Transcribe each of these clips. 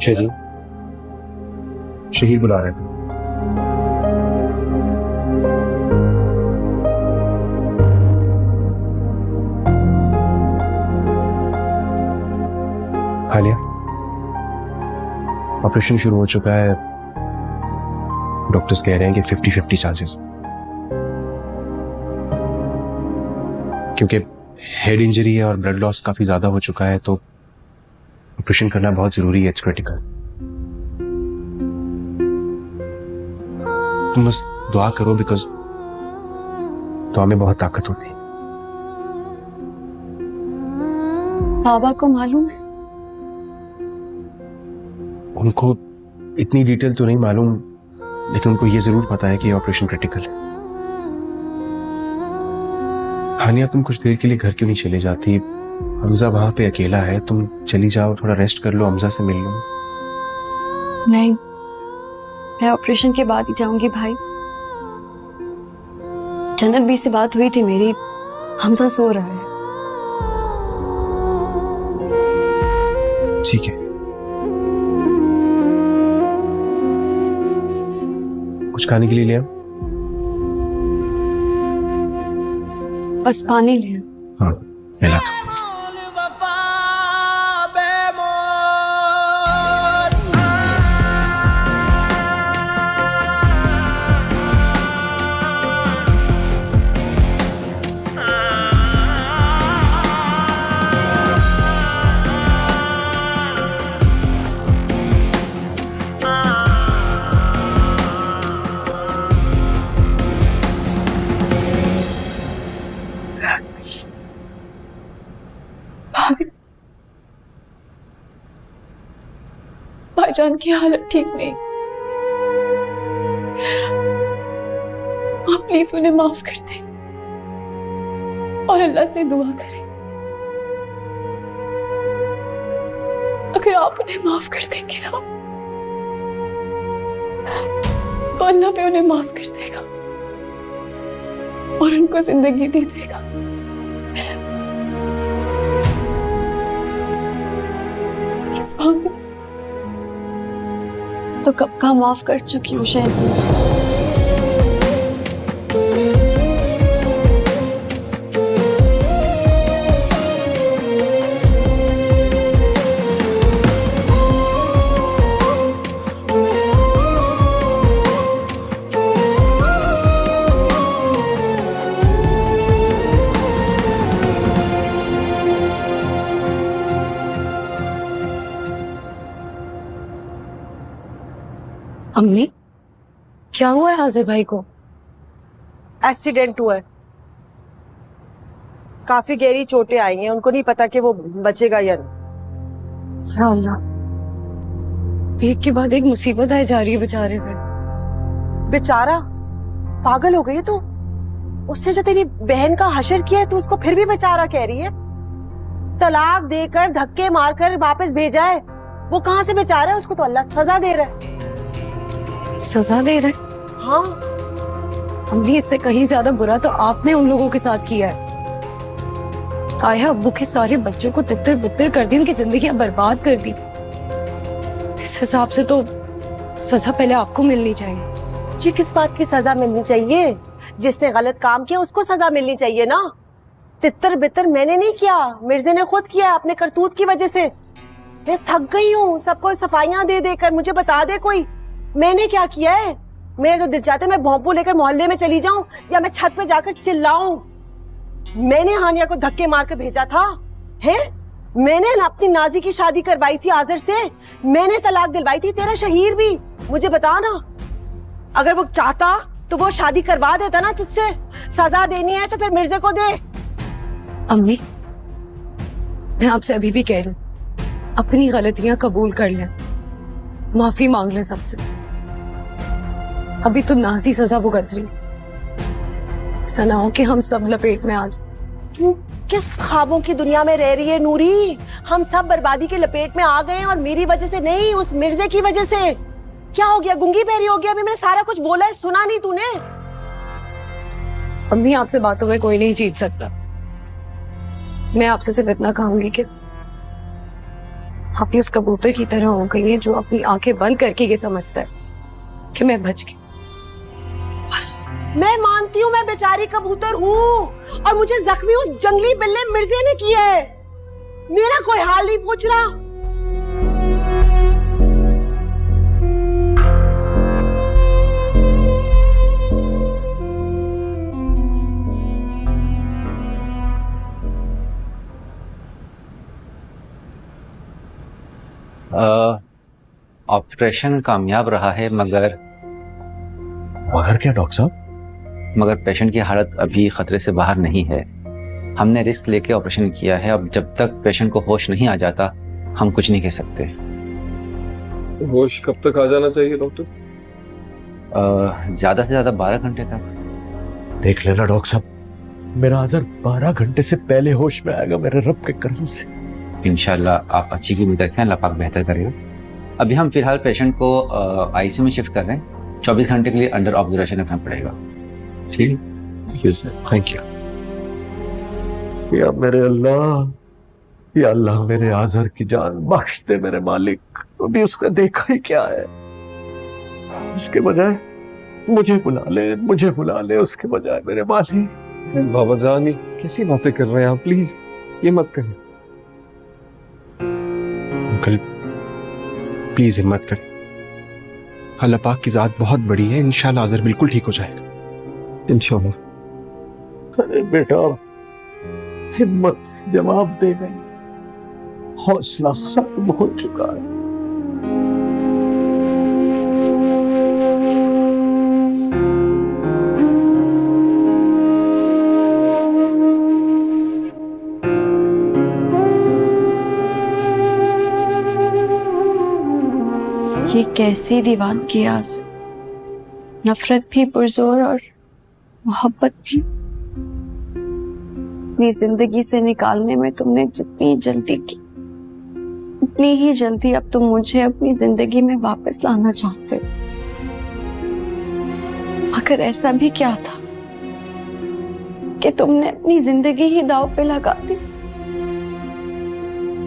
जी, शहीद बुला रहे थे। हालिया, ऑपरेशन शुरू हो चुका है। डॉक्टर्स कह रहे हैं कि 50-50 चांसेस, क्योंकि हेड इंजरी है और ब्लड लॉस काफी ज्यादा हो चुका है, तो ऑपरेशन करना बहुत जरूरी है। It's critical. तुम बस दुआ करो, बिकॉज दुआ में बहुत ताकत होती है। बाबा को मालूम है? उनको इतनी डिटेल तो नहीं मालूम, लेकिन उनको ये जरूर पता है कि ऑपरेशन क्रिटिकल है। हानिया, तुम कुछ देर के लिए घर क्यों नहीं चली जाती? हमजा वहां पे अकेला है, तुम चली जाओ, थोड़ा रेस्ट कर लो, हमजा से मिल लो। नहीं, मैं ऑपरेशन के बाद ही जाऊंगी भाई। जन्नत भी से बात हुई थी मेरी, हमजा सो रहा है। ठीक है, कुछ खाने के लिए ले आओ। बस पानी ले। हाँ, मिला तो। भाईजान की हालत ठीक नहीं। आप प्लीज उन्हें माफ कर दें और अल्लाह से दुआ करें। अगर आप उन्हें माफ कर देंगे ना, तो अल्लाह भी उन्हें माफ कर देगा और उनको जिंदगी दे देगा। इस बात तो कब का माफ कर चुकी हूँ शहज़ाद। अम्मी, क्या हुआ है हाजिर भाई को? एक्सीडेंट हुआ है, काफी गहरी चोटें आई हैं, उनको नहीं पता कि वो बचेगा या नहीं। या अल्लाह, एक के बाद एक मुसीबत आई जा रही है बेचारे पे। बेचारा पागल हो गई है तू। उससे जो तेरी बहन का हशर किया है, तू उसको फिर भी बेचारा कह रही है? तलाक देकर धक्के मारकर वापस भेजा है, वो कहाँ से बेचारा है? उसको तो अल्लाह सजा दे रहा है। सजा दे रहे? हाँ अम्मी, इससे कहीं ज्यादा बुरा तो आपने उन लोगों के साथ किया है। आया अब्बू के सारे बच्चों को तितर बितर कर दी, उनकी जिंदगियां बर्बाद कर दी। इस हिसाब से तो सजा पहले आपको मिलनी चाहिए। जी, किस बात की सजा मिलनी चाहिए? जिसने गलत काम किया उसको सजा मिलनी चाहिए ना। तितर बितर मैंने नहीं किया, मिर्जे ने खुद किया अपने करतूत की वजह से। मैं थक गई हूँ सबको सफाइयां दे देकर। मुझे बता दे कोई, मैंने क्या किया है? मेरा तो दिल चाहता है मैं भोंपू लेकर मोहल्ले में चली जाऊं या मैं छत पे जाकर चिल्लाऊं। मैंने हानिया को धक्के मारकर भेजा था, हैं? मैंने ना अपनी नाजी की शादी करवाई थी आज़र से, मैंने तलाक दिलवाई थी तेरा शहीर भी। मुझे बता ना, अगर वो चाहता तो वो शादी करवा देता ना तुझसे। सजा देनी है तो फिर मिर्जे को दे। अम्मी, मैं आपसे अभी भी कह रही हूँ, अपनी गलतियां कबूल कर लें, माफी मांग लें सबसे। अभी तो नाजी सजा भुगत रही, ऐसा ना हो कि हम सब लपेट में आ जाए। तू किस ख्वाबों की दुनिया में रह रही है नूरी? हम सब बर्बादी के लपेट में आ गए और मेरी वजह से नहीं, उस मिर्जे की वजह से। क्या हो गया? गुंगी बहरी हो गया? अभी मैंने सारा कुछ बोला है, सुना नहीं तूने? अम्मी, आपसे बातों में कोई नहीं जीत सकता। मैं आपसे सिर्फ इतना कहूंगी कि आप भी उस कबूतर की तरह हो गई हैं जो अपनी आंखें बंद करके ये समझता है कि मैं बच गई। बस मैं मानती हूँ मैं बेचारी कबूतर हूँ और मुझे जख्मी उस जंगली बिल्ले मिर्जे ने किया है। मेरा कोई हाल नहीं पूछ रहा। ऑपरेशन कामयाब रहा है मगर क्या डॉक्टर साहब? पेशेंट की हालत अभी खतरे से बाहर नहीं है। हमने रिस्क लेके ऑपरेशन किया है। अब जब तक पेशेंट को होश नहीं आ जाता हम कुछ नहीं कह सकते। होश कब तक आ जाना चाहिए डॉक्टर? ज्यादा से ज्यादा 12 घंटे तक। देख लेना डॉक्टर साहब, मेरा आजर 12 घंटे से पहले होश में आएगा मेरे रब के करम से। इंशाल्लाह आप अच्छी की उम्मीद रखें, अल्लाह पाक बेहतर करेगा। अभी हम फिलहाल पेशेंट को आईसीयू में शिफ्ट कर रहे हैं। 24 घंटे के लिए अंडर ऑब्जर्वेशन रखना पड़ेगा। ठीक है, थैंक यू। या मेरे अल्लाह, या अल्लाह मेरे आजर की जान बख्श दे मेरे मालिक। अभी उसने देखा ही क्या है, उसके बजाय मुझे बुला ले उसके बजाय मेरे मालिक। बाबा जान, कैसी बातें कर रहे हैं आप? प्लीज ये मत करें। अंकल प्लीज हिम्मत करें, अल्लाह पाक की जात बहुत बड़ी है, इंशाल्लाह आजर बिल्कुल ठीक हो जाएगा। इंशाल्लाह। अरे बेटा, हिम्मत जवाब दे गई, हौसला खत्म हो चुका है। ये कैसी दीवान की आस, नफरत भी पुरजोर और मोहब्बत भी। अपनी जिंदगी से निकालने में तुमने जितनी जल्दी की उतनी ही जल्दी अब तुम मुझे अपनी जिंदगी में वापस लाना चाहते हो। मगर ऐसा भी क्या था कि तुमने अपनी जिंदगी ही दांव पे लगा दी।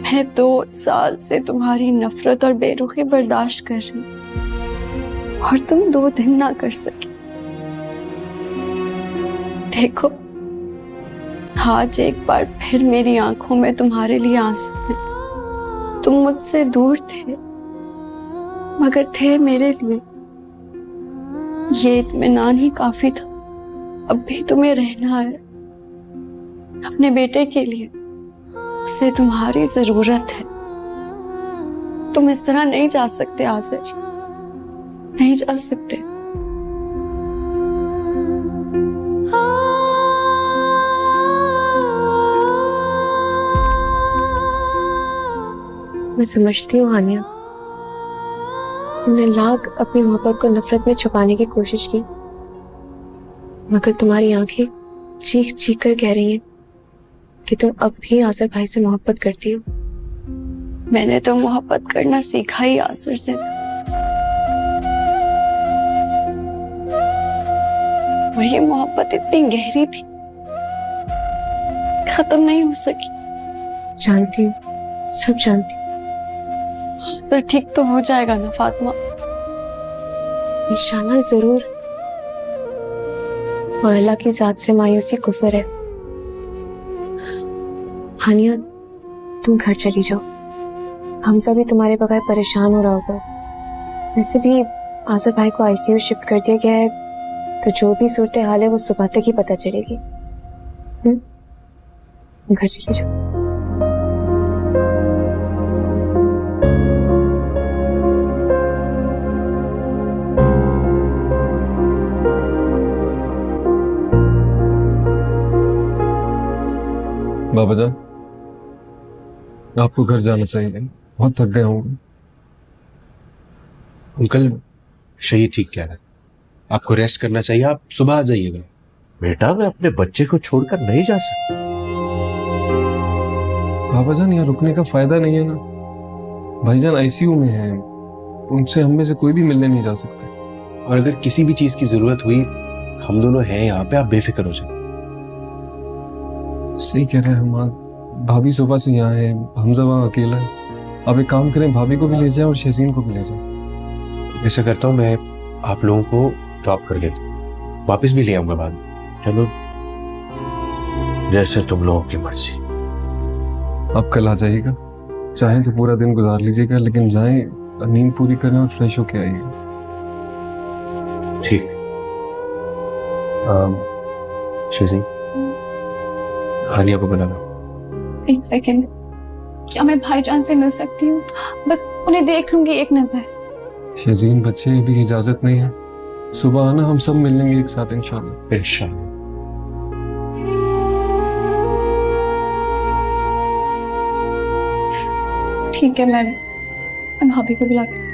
मैं 2 साल से तुम्हारी नफरत और बेरुखी बर्दाश्त कर रही हूं और तुम 2 दिन ना कर सके। देखो, आज एक बार फिर मेरी आंखों में तुम्हारे लिए आंसू हैं। तुम मुझसे दूर थे मगर थे मेरे लिए। ये इत्मीनान ही काफी था। अब भी तुम्हें रहना है अपने बेटे के लिए, उसे तुम्हारी जरूरत है। तुम इस तरह नहीं जा सकते आज़िर, नहीं जा सकते। मैं समझती हूँ हानिया, तुमने लाख अपनी मोहब्बत को नफरत में छुपाने की कोशिश की, मगर तुम्हारी आंखें चीख चीख कर कह रही हैं कि तुम अब भी आज़िर भाई से मोहब्बत करती हो। मैंने तो मोहब्बत करना सीखा ही आज़िर से। और ये मोहब्बत इतनी गहरी थी, खत्म नहीं हो सकी। जानती हूँ, सब जानती हूँ। सर ठीक तो हो जाएगा ना फातिमा? इंशाल्लाह जरूर। और अल्लाह की जात से मायूसी कुफर है। हानिया, तुम घर चली जाओ। हमजा भी तुम्हारे बगैर परेशान हो रहा होगा। वैसे भी आज़िर भाई को आईसीयू शिफ्ट कर दिया गया है, तो जो भी सूरत हाल है वो सुबह तक ही पता चलेगी। घर चली जाओ। बाबा जान, आपको घर जाना चाहिए, बहुत थक गए होंगे। अंकल शहीद ठीक कह रहा है, आपको रेस्ट करना चाहिए, आप सुबह आ जाइएगा। बेटा, मैं अपने बच्चे को छोड़कर नहीं जा सकता। बाबा जान, यहाँ रुकने का फायदा नहीं है ना। भाईजान आईसीयू में हैं, उनसे हम में से कोई भी मिलने नहीं जा सकते। और अगर किसी भी चीज की जरूरत हुई, हम दोनों हैं यहाँ पे, आप बेफिक्र हो जाए। सही कह रहे हैं हम। भाभी सुबह से यहाँ है, हमजा वहाँ अकेला है। आप एक काम करें, भाभी को भी ले जाएं और शहजीन को भी ले जाएं। ऐसा करता हूँ, मैं आप लोगों को ड्रॉप कर लेता हूँ, वापस भी ले आऊंगा बाद में। चलो, जैसे तुम लोगों की मर्जी। आप कल आ जाइएगा, चाहें तो पूरा दिन गुजार लीजिएगा, लेकिन जाएं, नींद पूरी करें और फ्रेश होके आइएगा। ठीक। शहजीन, हानिया को बुला लो। एक सेकंड, क्या मैं भाईजान से मिल सकती हूँ? बस उन्हें देख लूंगी एक नजर। शहजीन बच्चे, अभी इजाजत नहीं है, सुबह आना, हम सब मिल लेंगे एक साथ इंशाल्लाह। इंशाल्लाह। ठीक है, मैं भाभी को बुला के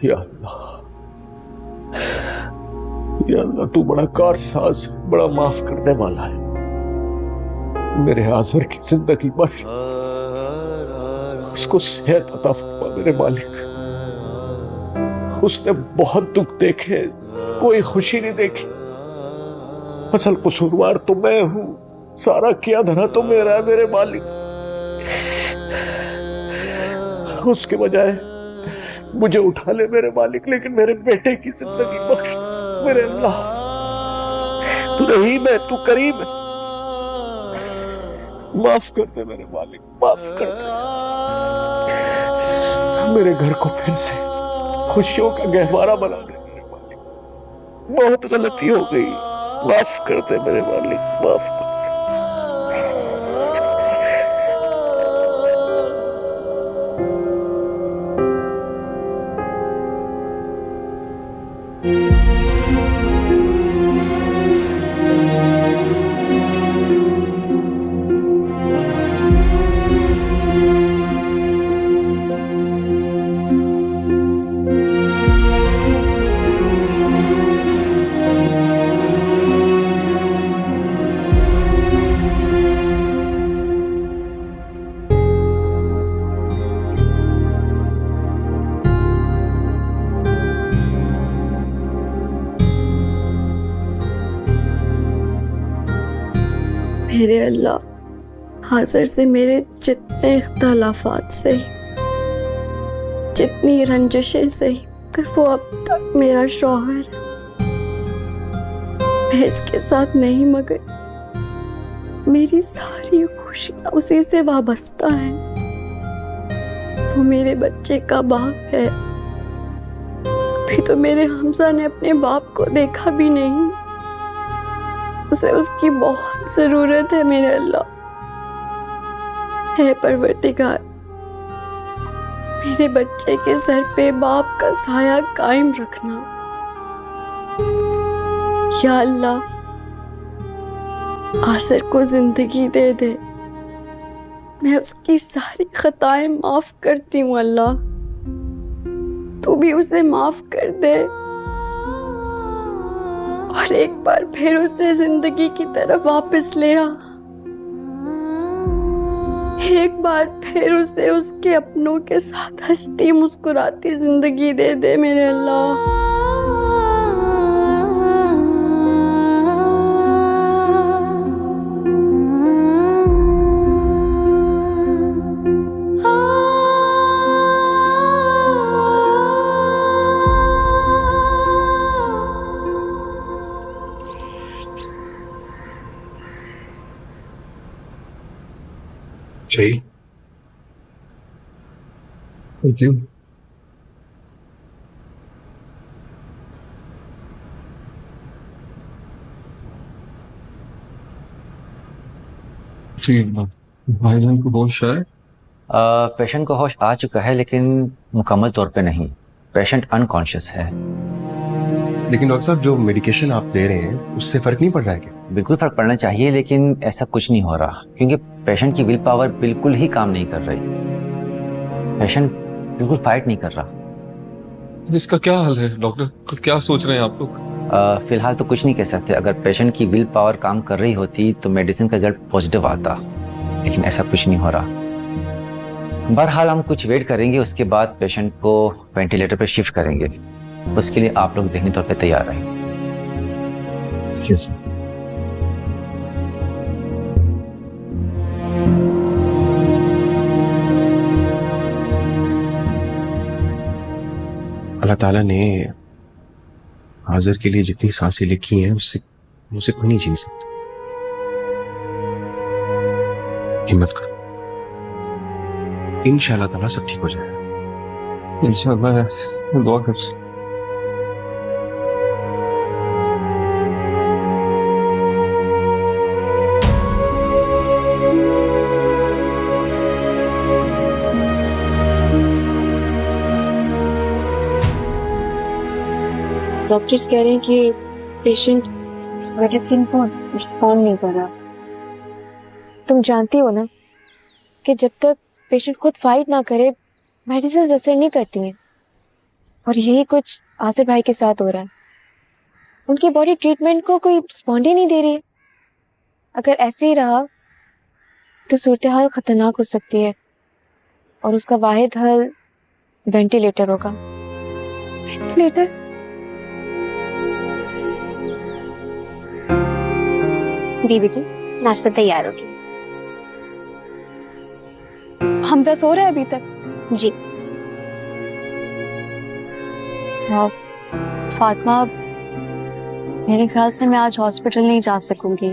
या अल्लाह, तू बड़ा कारसाज, बड़ा माफ करने वाला है। मेरे आज़र की जिंदगी बख्श, उसको सेहत अता फरमा मेरे मालिक। उसने बहुत दुख देखे, कोई खुशी नहीं देखी। असल कसूरवार तो मैं हूं, सारा किया धरा तो मेरा है मेरे मालिक। उसके बजाय मुझे उठा ले मेरे मालिक, लेकिन मेरे बेटे की जिंदगी बख्श मेरे अल्लाह। तू रहीम है, तू करीम है, माफ कर दे मेरे मालिक, माफ कर दे। मेरे घर को फिर से खुशियों का गहवारा बना दे मेरे मालिक। बहुत गलती हो गई, माफ कर दे मेरे मालिक, माफ कर दे। मेरे अल्लाह, हाजिर से मेरे जितने इख्तलाफात से, जितनी रंजिशें से, कि वो अब तक मेरा शौहर है। मैं इसके साथ नहीं, मगर मेरी सारी खुशियां उसी से वाबस्ता हैं। वो मेरे बच्चे का बाप है। अभी तो मेरे हमजा ने अपने बाप को देखा भी नहीं। उसे उसकी बहुत जरूरत है मेरे अल्लाह। है परवरदिगार, मेरे बच्चे के सर पे बाप का साया कायम रखना। या अल्लाह, आसिर को जिंदगी दे दे। मैं उसकी सारी खताएं माफ करती हूँ अल्लाह। तू भी उसे माफ कर दे और एक बार फिर उसे जिंदगी की तरफ वापस ले आ। एक बार फिर उसे उसके अपनों के साथ हंसती मुस्कुराती जिंदगी दे दे मेरे अल्लाह। जी जी जी भाईजान को होश है? पेशेंट को होश आ चुका है लेकिन मुकम्मल तौर पे नहीं। पेशेंट अनकॉन्शियस है। लेकिन डॉक्टर साहब जो मेडिकेशन आप दे रहे हैं उससे फर्क नहीं पड़ रहा है क्या? बिल्कुल फर्क पड़ना चाहिए लेकिन ऐसा कुछ नहीं हो रहा क्योंकि पेशेंट की विल पावर बिल्कुल ही काम नहीं कर रही। पेशेंट बिल्कुल फाइट नहीं कर रहा। इसका क्या हाल है डॉक्टर? क्या सोच रहे हैं आप लोग? फिलहाल तो कुछ नहीं कह सकते। अगर पेशेंट की विल पावर काम कर रही होती तो मेडिसिन का रिजल्ट पॉजिटिव आता, लेकिन ऐसा कुछ नहीं हो रहा। बहरहाल हम कुछ वेट करेंगे, उसके बाद पेशेंट को वेंटिलेटर पर शिफ्ट करेंगे। उसके लिए आप लोग ज़हनी तौर पे तैयार रहें। अल्लाह ताला ने हाजिर के लिए जितनी सांसें लिखी हैं उससे मुझसे कोई नहीं छीन सकता। हिम्मत करो, इंशाअल्लाह ताला सब ठीक हो जाएगा। इंशाल्लाह दुआ कर। डॉक्टर्स कह रहे हैं कि पेशेंट मेडिसिन को रिस्पॉन्ड नहीं कर रहा। तुम जानती हो ना कि जब तक पेशेंट खुद फाइट ना करे मेडिसिन असर नहीं करती हैं, और यही कुछ आसिर भाई के साथ हो रहा है। उनकी बॉडी ट्रीटमेंट को कोई रिस्पॉन्ड ही नहीं दे रही है। अगर ऐसे ही रहा तो सूरत हाल खतरनाक हो सकती है और उसका वाहिद हल वेंटिलेटर होगा। वेंटिलेटर? बीबी जी नाश्ता तैयार हो गया। हमजा सो रहा है अभी तक? जी हाँ फातिमा, मेरे ख्याल से मैं आज हॉस्पिटल नहीं जा सकूंगी।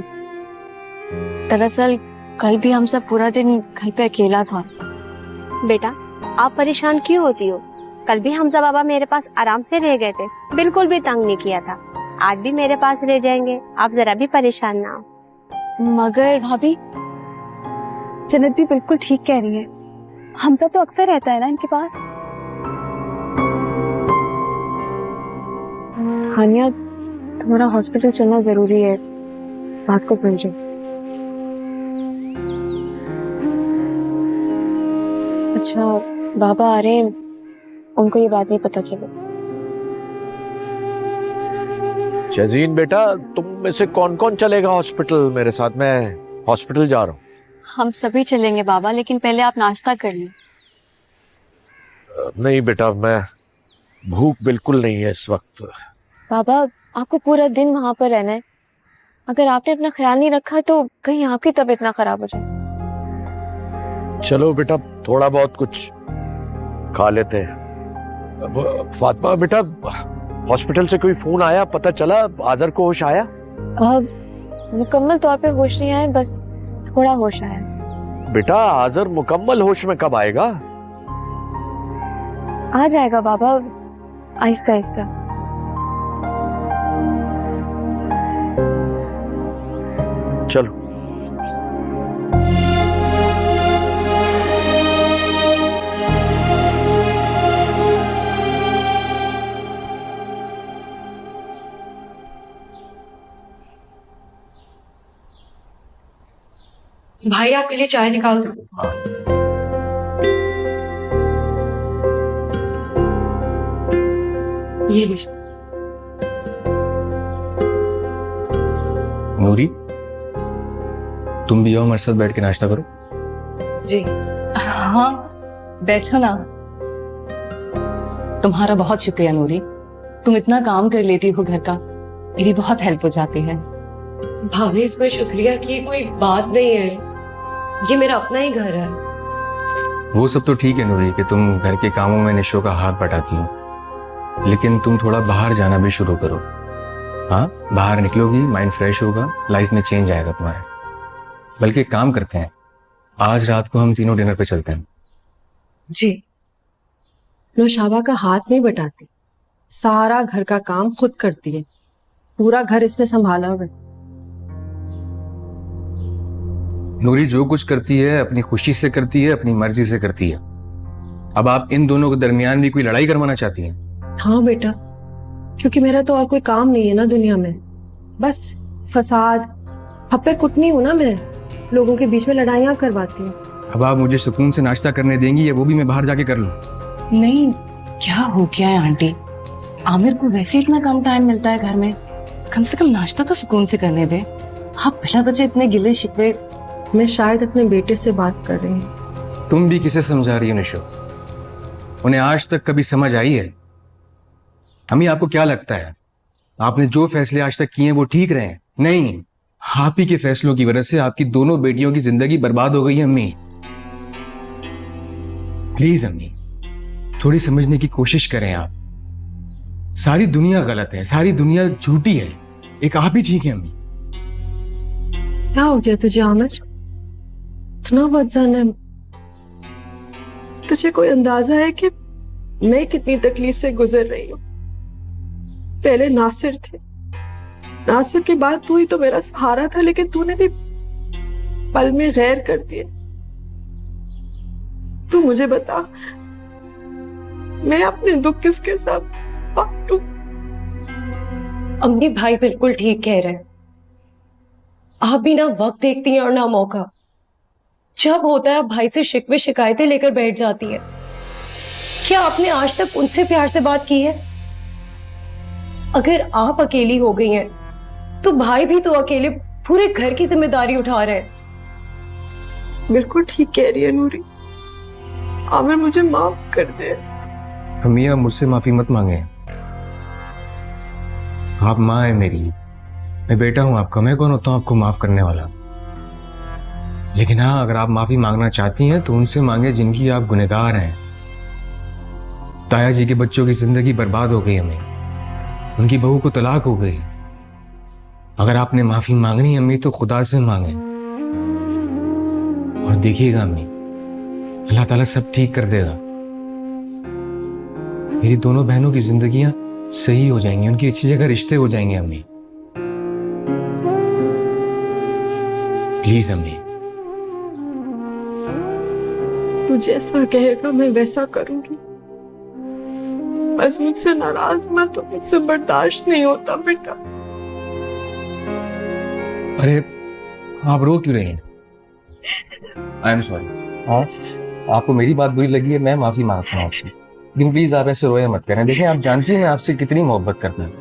दरअसल कल भी हमसे पूरा दिन घर पे अकेला था। बेटा आप परेशान क्यों होती हो? कल भी हमजा बाबा मेरे पास आराम से रह गए थे, बिल्कुल भी तंग नहीं किया था। आज भी मेरे पास रह जाएंगे, आप जरा भी परेशान ना हो। मगर भाभी, जन्नत भी बिल्कुल ठीक कह रही है। हमजा तो अक्सर रहता है ना इनके पास। हानिया, तुम्हारा हॉस्पिटल चलना जरूरी है, बात को समझो। अच्छा बाबा आ रहे हैं, उनको ये बात नहीं पता चले। शजीन बेटा, तुम में से कौन कौन चलेगा हॉस्पिटल मेरे साथ? मैं हॉस्पिटल जा रहा हूँ। हम सभी चलेंगे बाबा, लेकिन पहले आप नाश्ता कर लें। नहीं बेटा, मैं भूख बिल्कुल नहीं है इस वक्त। बाबा आपको पूरा दिन वहां पर रहना है। अगर आपने अपना ख्याल नहीं रखा तो कहीं आपकी तबीयत ना खराब हो जाए। चलो बेटा, थोड़ा बहुत कुछ खा लेते हैं। फातिमा बेटा, हॉस्पिटल से कोई फोन आया? पता चला आजर को होश आया? अब मुकम्मल तौर पे होश नहीं आया, बस थोड़ा होश आया। बेटा आजर मुकम्मल होश में कब आएगा? आ जाएगा बाबा, आहिस्ता आहिस्ता। चलो। भाई आपके लिए चाय निकाल दो। ये लीजिए। नूरी, तुम भी आओ हमारे साथ बैठ के नाश्ता करो। जी हाँ, बैठो ना। तुम्हारा बहुत शुक्रिया नूरी, तुम इतना काम कर लेती हो घर का, मेरी बहुत हेल्प हो जाती है। भाभी, इसमें शुक्रिया की कोई बात नहीं है, ये मेरा अपना ही घर है। वो सब तो ठीक है नूरी कि तुम घर के कामों में निशो का हाथ बटाती हो, लेकिन तुम थोड़ा बाहर जाना भी शुरू करो। हाँ, बाहर निकलोगी, माइंड फ्रेश होगा, लाइफ में चेंज आएगा तुम्हारे। बल्कि एक काम करते हैं, आज रात को हम तीनों डिनर पे चलते हैं। जी। नौशाबा का हाथ नहीं बटाती, सारा घर का काम खुद करती है, पूरा घर इसने संभाला हुआ है। नूरी जो कुछ करती है अपनी खुशी से करती है, अपनी मर्जी से करती है। अब आप इन दोनों के दरमियान भी कोई लड़ाई करवाना चाहती हैं? हाँ बेटा, क्योंकि मेरा तो और कोई काम नहीं है ना दुनिया में, बस फसाद फप्पे कुटनी हूँ ना मैं, लोगों के बीच में लड़ाइयाँ करवाती हूँ। अब आप मुझे सुकून से नाश्ता करने देंगी या वो भी मैं बाहर जाके कर लूं? नहीं, क्या हो गया है आंटी, आमिर को वैसे इतना कम टाइम मिलता है घर में, कम से कम नाश्ता तो सुकून से करने दे। आप बिला वजह इतने गिले शिकवे। मैं शायद अपने बेटे से बात कर रही हूँ। तुम भी किसे समझा रही हो निशो? उन्हें आज तक कभी समझ आई है? अम्मी, आपको क्या लगता है आपने जो फैसले आज तक किए हैं वो ठीक रहे हैं? नहीं, आप ही के फैसलों की वजह से आपकी दोनों बेटियों की जिंदगी बर्बाद हो गई है। अम्मी प्लीज अम्मी, थोड़ी समझने की कोशिश करें आप। सारी दुनिया गलत है, सारी दुनिया झूठी है, एक आप ही ठीक है। अम्मी क्या हो गया तुझे आमिर? इतना मत जाना। तुझे कोई अंदाजा है कि मैं कितनी तकलीफ से गुजर रही हूँ? पहले नासिर थे, नासिर के बाद तू ही तो मेरा सहारा था, लेकिन तूने भी पल में गैर कर दिए। तू मुझे बता, मैं अपने दुख किसके साथ बांटूं? अम्मी, भाई बिल्कुल ठीक कह रहे हैं। आप भी ना वक्त देखती हैं और ना मौका। जब होता है भाई से शिकवे शिकायतें लेकर बैठ जाती है। क्या आपने आज तक उनसे प्यार से बात की है? अगर आप अकेली हो गई हैं, तो भाई भी तो अकेले पूरे घर की जिम्मेदारी उठा रहे हैं। बिल्कुल ठीक कह रही है नूरी, आमिर मुझे माफ कर दे। अम्मी, आप मुझसे माफी मत मांगे। आप माँ है मेरी, मैं बेटा हूं आपका, मैं कौन होता हूं आपको माफ करने वाला? लेकिन हाँ, अगर आप माफी मांगना चाहती हैं तो उनसे मांगे जिनकी आप गुनहगार हैं। ताया जी के बच्चों की जिंदगी बर्बाद हो गई, हमें उनकी बहू को तलाक हो गई। अगर आपने माफी मांगनी अम्मी तो खुदा से मांगे, और देखिएगा अम्मी, अल्लाह ताला सब ठीक कर देगा। मेरी दोनों बहनों की जिंदगियां सही हो जाएंगी, उनकी अच्छी जगह रिश्ते हो जाएंगे। अम्मी प्लीज अम्मी। तू जैसा कहेगा मैं वैसा करूंगी, बस मुझसे नाराज मत हो, मुझसे बर्दाश्त नहीं होता बेटा। अरे आप रो क्यों रही हैं? I am sorry. हाँ, आपको मेरी बात बुरी लगी है, मैं माफी मांगता हूँ आपसे, लेकिन प्लीज आप ऐसे रोया मत करें। देखिए, आप जानती हैं मैं आपसे कितनी मोहब्बत करता हूँ।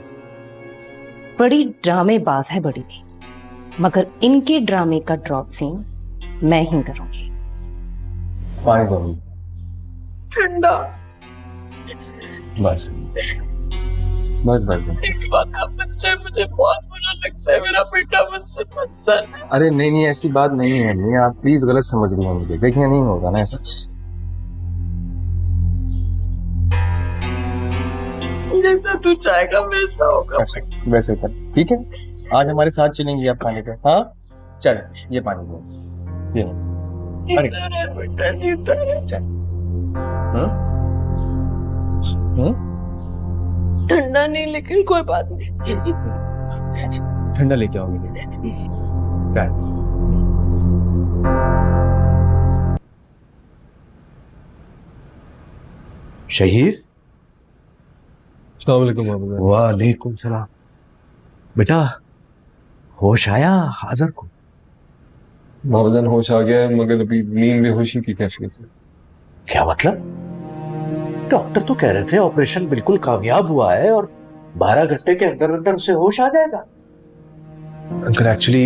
बड़ी ड्रामेबाज है बड़ी भी, मगर इनके ड्रामे का ड्रॉप सीन मैं ही करूंगी। पानी दो। ठंडा। बस बस बस बस। एक बात का बच्चा, मुझे बहुत बुरा लगता है, मेरा बेटा मुझसे पसंद है। अरे नहीं नहीं, ऐसी बात नहीं है अम्मी, आप प्लीज गलत समझ रही हैं मुझे। देखिए, नहीं होगा ना ऐसा। जैसा तू चाहेगा वैसा होगा। वैसे कर, ठीक है? आज हमारे साथ चलेंगी आप पानी पे? हाँ चल, ये पानी दो, ये लो। अरे बेटा जीता है। चल। ठंडा नहीं, लेकिन कोई बात नहीं। ठंडा लेके आओगे? चल। शहीर, वालेकुम सलाम। बेटा, होश आया हाजर को? बाबाजान होश आ गया है, मगर अभी नींद बेहोशी की कैफियत है। क्या मतलब? डॉक्टर तो कह रहे थे ऑपरेशन बिल्कुल कामयाब हुआ है और 12 घंटे के अंदर अंदर उसे होश आ जाएगा। अंकल एक्चुअली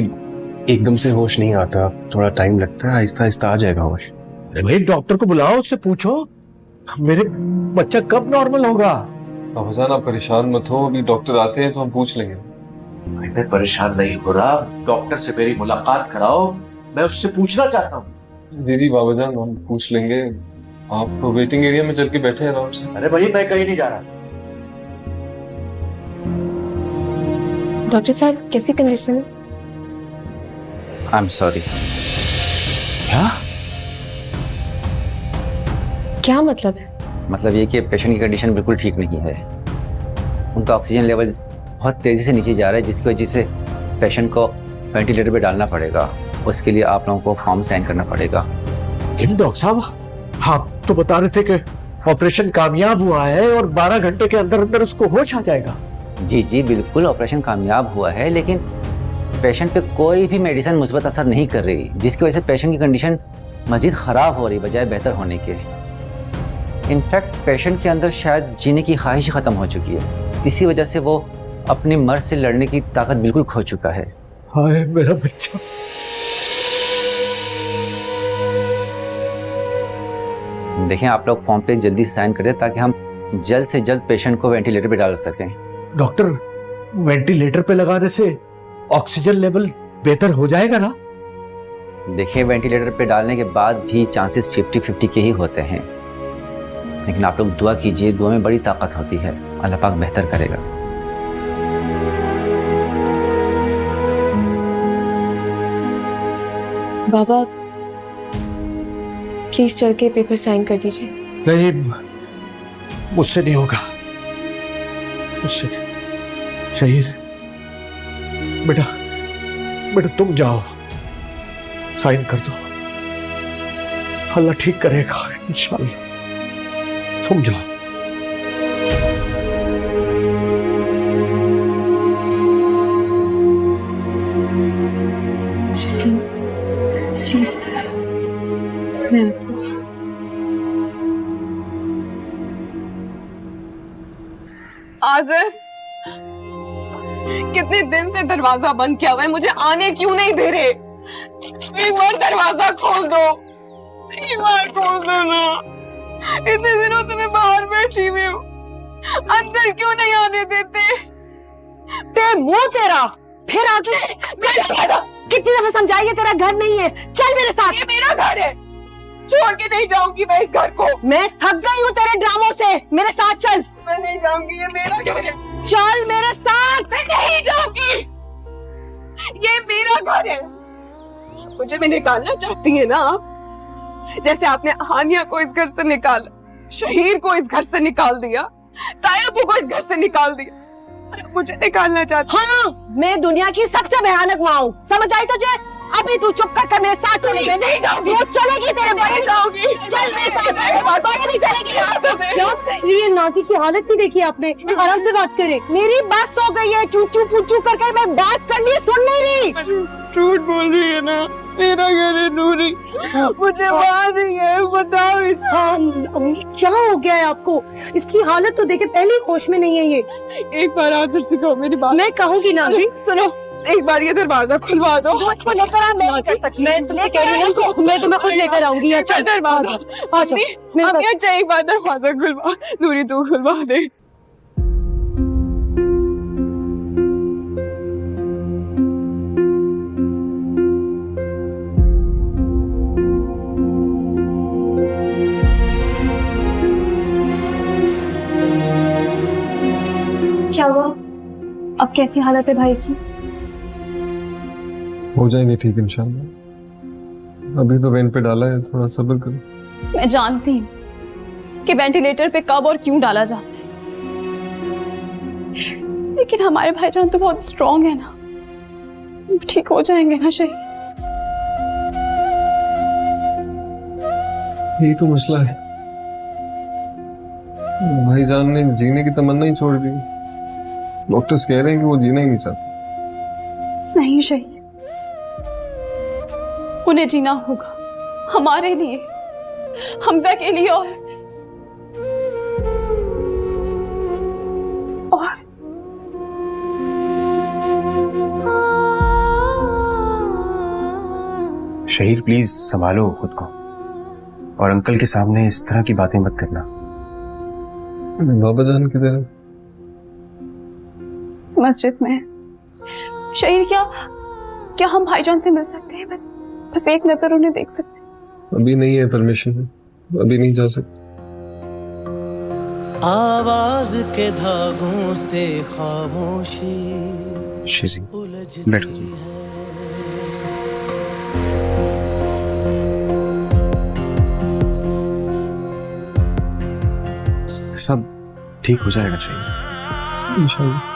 एकदम से होश नहीं आता, थोड़ा टाइम लगता है, आहिस्ता आहिस्ता आ जाएगा होश। अरे भाई डॉक्टर को बुलाओ, उससे पूछो मेरे बच्चा कब नॉर्मल होगा। बाबाजान आप परेशान मत हो, अभी डॉक्टर आते हैं तो हम पूछ लेंगे। भाई मैं परेशान नहीं हो रहा, डॉक्टर से मेरी मुलाकात कराओ, मैं उससे पूछना चाहता हूँ। जी बाबाजान हम पूछ लेंगे, आप वेटिंग एरिया में चल के बैठे हैं आराम से। अरे भाई मैं कहीं नहीं जा रहा। डॉक्टर साहब कैसी कंडीशन है? I am sorry. क्या क्या मतलब है? मतलब ये कि पेशेंट की कंडीशन बिल्कुल ठीक नहीं है। उनका ऑक्सीजन लेवल बहुत तेज़ी से नीचे जा रहा है, जिसकी वजह से पेशेंट को वेंटिलेटर पे डालना पड़ेगा। उसके लिए आप लोगों को फॉर्म साइन करना पड़ेगा। लेकिन डॉक्टर साहब आप तो बता रहे थे कि ऑपरेशन कामयाब हुआ है और 12 घंटे के अंदर अंदर उसको होश आ जाएगा। जी बिल्कुल ऑपरेशन कामयाब हुआ है, लेकिन पेशेंट पे कोई भी मेडिसिन मुस्बत असर नहीं कर रही, जिसकी वजह से पेशेंट की कंडीशन मजीद ख़राब हो रही बजाय बेहतर होने के। इनफैक्ट पेशेंट के अंदर शायद जीने की ख्वाहिश ख़त्म हो चुकी है। इसी वजह से वो अपनी मर्ज से लड़ने की ताकत बिल्कुल खो चुका है। हाय मेरा बच्चा। देखें आप लोग फॉर्म पे जल्दी साइन कर दें ताकि हम जल्द से जल्द पेशेंट को वेंटिलेटर पे डाल सकें। डॉक्टर वेंटिलेटर पे लगाने से ऑक्सीजन लेवल बेहतर हो जाएगा ना? देखिए वेंटिलेटर पे डालने के बाद भी चांसेस 50-50 के ही होते हैं, लेकिन आप लोग दुआ कीजिए, दुआ में बड़ी ताकत होती है, अल्लाह पाक बेहतर करेगा। बाबा प्लीज चल के पेपर साइन कर दीजिए। नहीं मुझसे नहीं होगा, मुझसे। शहीर बेटा बेटा तुम जाओ, साइन कर दो, अल्लाह ठीक करेगा इंशाल्लाह। तुम जाओ। मैं आती हूँ। आज़र, कितने दिन से दरवाजा बंद किया हुआ है, मुझे आने क्यों नहीं दे रहे? एक बार दरवाजा खोल दो, एक बार खोल दो ना। इतने दिनों से मैं बाहर बैठी हुई हूँ, अंदर क्यों नहीं आने देते? मुंह तेरा फिर आके कितनी दफा समझाइए, तेरा घर नहीं है, चल मेरे साथ। ये मेरा घर है, छोड़ के नहीं जाऊंगी मैं इस घर को। मैं थक गई हूँ तेरे ड्रामों से, मेरे साथ चल। मैं नहीं जाऊंगी, ये मेरा घर है। चल मेरे साथ। मैं नहीं जाऊंगी, ये मेरा घर है। मुझे भी निकालना चाहती है ना आप? जैसे आपने हानिया को इस घर से निकाला, शहीर को इस घर से निकाल दिया, तायबू को इस घर से निकाल दिया, और अब मुझे निकालना चाहती। हाँ, मैं दुनिया की सबसे भयानक माँ हूँ, समझ आई तुझे? अभी तू चुप कर मेरे साथ चलेगी। मैं नहीं जाऊंगी। वो चलेगी तेरे बड़े जाऊंगी। चल मेरे साथ, बड़े नहीं चलेगी। ये नाजी की हालत नहीं देखी आपने? आराम से बात करें। मेरी बस हो गई है, चू चू पूछू करके मैं बात कर ली, सुन नहीं रही। झूठ बोल रही है ना, मेरा घर है नूरी, मुझे मार रही है, बताओ। हाँ, क्या हो गया है आपको? इसकी हालत तो देखे पहले ही होश में नहीं है ये। एक बार आज़र से कहो मेरी बात। मैं कहूँगी नाज़ी, सुनो, एक बार ये दरवाजा खुलवा दो। उसको लेकर आ, मैं नहीं कर सकती। मैं तुम्हें कह रही हूँ, मैं तुम्हें खुद लेकर आऊंगी। अच्छा दरवाजा, अच्छा मेरे साथ। अच्छा एक बार दरवाजा खुलवा, नूरी तू खुलवा दे। क्या हुआ? अब कैसी हालत है भाई की? हो जाएंगे ठीक इंशाल्लाह, अभी तो वेन पे डाला है, थोड़ा सब्र करो। मैं जानती हूँ कि वेंटिलेटर पे कब और क्यों डाला जाता है, लेकिन हमारे भाईजान तो बहुत स्ट्रॉन्ग है ना, ठीक हो जाएंगे ना शहीद? यही तो मसला है, भाईजान ने जीने की तमन्ना ही छोड़ दी। डॉक्टर्स कह रहे हैं कि वो जीना ही नहीं चाहते। नहीं शहीद, उन्हें जीना होगा, हमारे लिए, हमजा के लिए और शहीर प्लीज संभालो खुद को, और अंकल के सामने इस तरह की बातें मत करना। बाबा जान किधर है? मस्जिद में। शहीर, क्या हम भाईजान से मिल सकते हैं? बस एक नजर उन्हें देख सकते हैं? अभी नहीं है परमिशन, अभी नहीं जा सकते। आवाज के धागों से खामोशी शिजी बैठो तुम। सब ठीक हो जाएगा शहीर, इंशाल्लाह।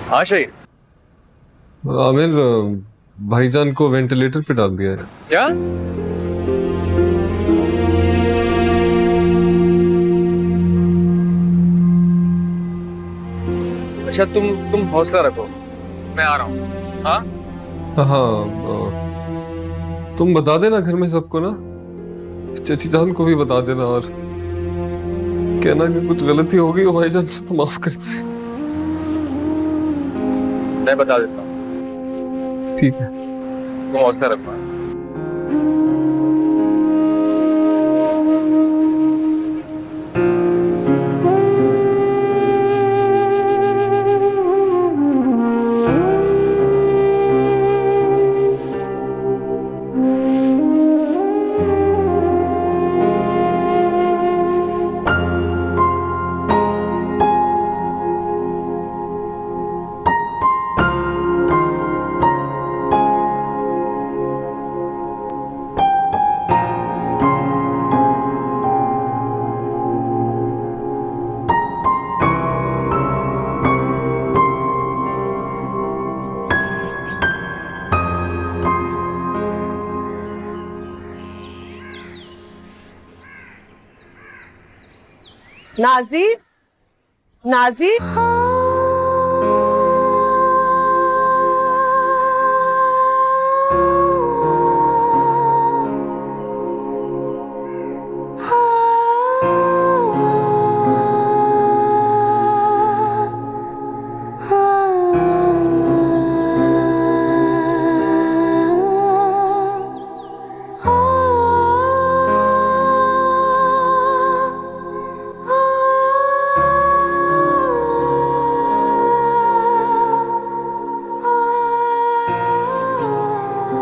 हाँ शहीर। आमिर, भाईजान को वेंटिलेटर पे डाल दिया है। क्या? अच्छा तुम हौसला रखो, मैं आ रहा हूँ। हाँ हाँ, तुम बता देना घर में सबको ना, चाची जान को भी बता देना, और कहना कि कुछ गलती हो गई हो भाईजान से तो माफ कर दे। मैं बता देता हूँ। ठीक है, तुम हौसला रखो। नाज़ीर, नाज़ीर,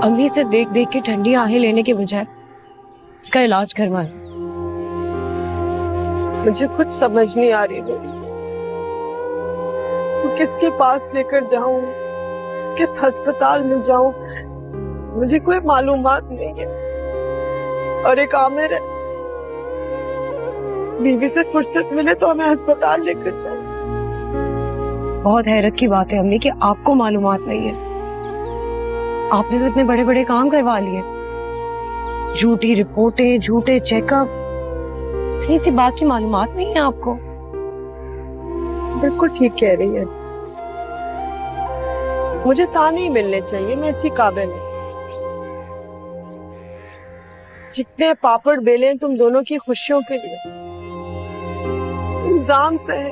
अम्मी से देख देख के ठंडी आहें लेने के बजाय इसका इलाज करवाएं। मुझे कुछ समझ नहीं आ रही रोरी, इसको किसके पास लेकर जाऊं, किस अस्पताल में जाऊं, मुझे कोई मालूमात नहीं है। और एक आमिर है, बीवी से फुर्सत मिले तो हमें अस्पताल लेकर जाए। बहुत हैरत की बात है अम्मी कि आपको मालूमात नहीं है। आपने तो इतने बड़े बड़े काम करवा लिए, झूठी रिपोर्टें, झूठे चेकअप, इतनी सी बात की मालूमात नहीं है आपको। बिल्कुल ठीक कह रही है, मुझे ताने ही मिलने चाहिए, मैं इसी काबिल हूं। जितने पापड़ बेले हैं तुम दोनों की खुशियों के लिए, इल्जाम सहे,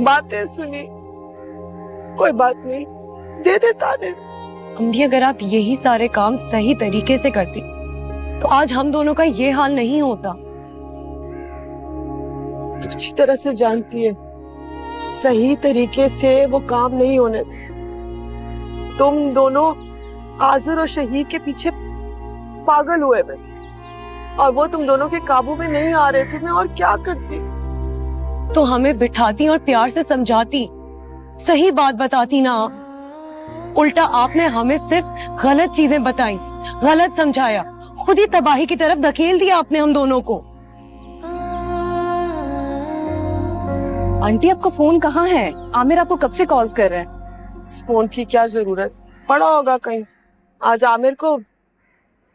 बातें सुनी, कोई बात नहीं, दे दे ताने। अम्मी अगर आप यही सारे काम सही तरीके से करती तो आज हम दोनों का ये हाल नहीं होता। तो अच्छी तरह से जानती है सही तरीके से वो काम नहीं होने थे। तुम दोनों आज़र और शहीर के पीछे पागल हुए में थे और वो तुम दोनों के काबू में नहीं आ रहे थे। मैं और क्या करती? तो हमें बिठाती और प्यार से समझाती, सही बात बताती ना। उल्टा आपने हमें सिर्फ गलत चीजें बताई, गलत समझाया, खुद ही तबाही की तरफ धकेल दिया आपने हम दोनों को। आंटी आपका फोन कहाँ है? आमिर आपको कब से कॉल्स कर रहे हैं? इस फोन की क्या जरूरत, पड़ा होगा कहीं। आज आमिर को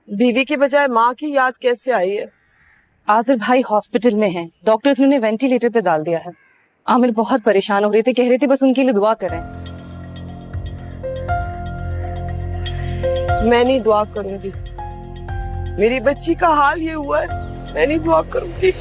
बीवी के बजाय माँ की याद कैसे आई है? आजिर भाई हॉस्पिटल में हैं, डॉक्टर्स ने उन्हें वेंटिलेटर पे डाल दिया है। आमिर बहुत परेशान हो रहे थे, कह रहे थे बस उनके लिए दुआ करें। मैं नहीं दुआ करूंगी, मेरी बच्ची का हाल ये हुआ है, मैं नहीं दुआ करूंगी।